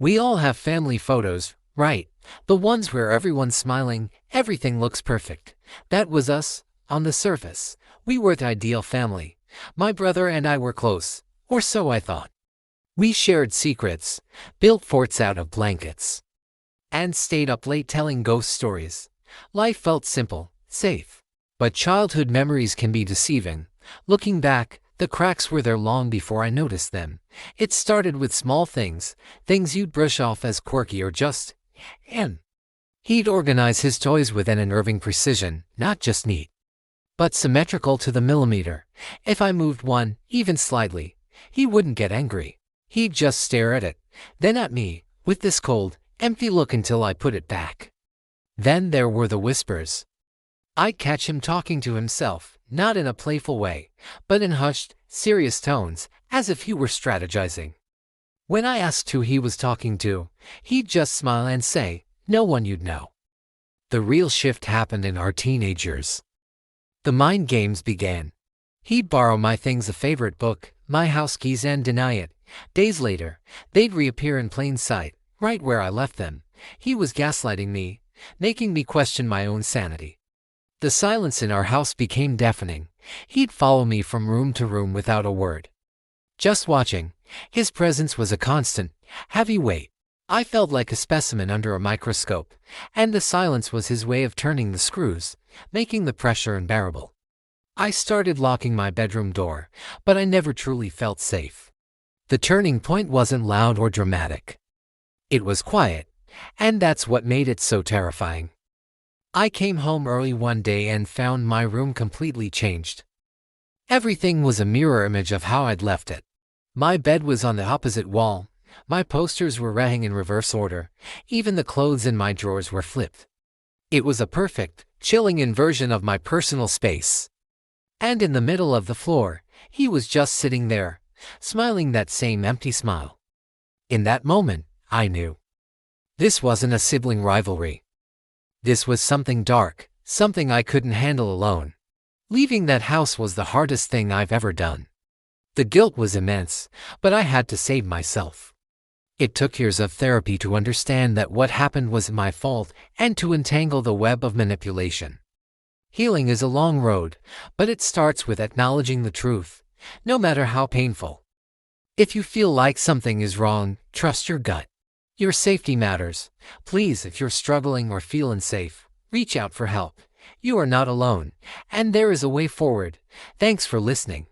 We all have family photos, right? The ones where everyone's smiling, everything looks perfect. That was us, on the surface. We were the ideal family. My brother and I were close, or so I thought. We shared secrets, built forts out of blankets, and stayed up late telling ghost stories. Life felt simple, safe. But childhood memories can be deceiving. Looking back, the cracks were there long before I noticed them. It started with small things, things you'd brush off as quirky or just, and he'd organize his toys with an unnerving precision, not just neat, but symmetrical to the millimeter. If I moved one, even slightly, he wouldn't get angry. He'd just stare at it, then at me, with this cold, empty look until I put it back. Then there were the whispers. I'd catch him talking to himself, not in a playful way, but in hushed, serious tones, as if he were strategizing. When I asked who he was talking to, he'd just smile and say, "No one you'd know." The real shift happened in our teenage years. The mind games began. He'd borrow my things, a favorite book, my house keys, and deny it. Days later, they'd reappear in plain sight, right where I left them. He was gaslighting me, making me question my own sanity. The silence in our house became deafening. He'd follow me from room to room without a word, just watching. His presence was a constant, heavy weight. I felt like a specimen under a microscope, and the silence was his way of turning the screws, making the pressure unbearable. I started locking my bedroom door, but I never truly felt safe. The turning point wasn't loud or dramatic. It was quiet, and that's what made it so terrifying. I came home early one day and found my room completely changed. Everything was a mirror image of how I'd left it. My bed was on the opposite wall, my posters were hanging in reverse order, even the clothes in my drawers were flipped. It was a perfect, chilling inversion of my personal space. And in the middle of the floor, he was just sitting there, smiling that same empty smile. In that moment, I knew. This wasn't a sibling rivalry. This was something dark, something I couldn't handle alone. Leaving that house was the hardest thing I've ever done. The guilt was immense, but I had to save myself. It took years of therapy to understand that what happened was my fault and to untangle the web of manipulation. Healing is a long road, but it starts with acknowledging the truth, no matter how painful. If you feel like something is wrong, trust your gut. Your safety matters. Please, if you're struggling or feel unsafe, reach out for help. You are not alone, and there is a way forward. Thanks for listening.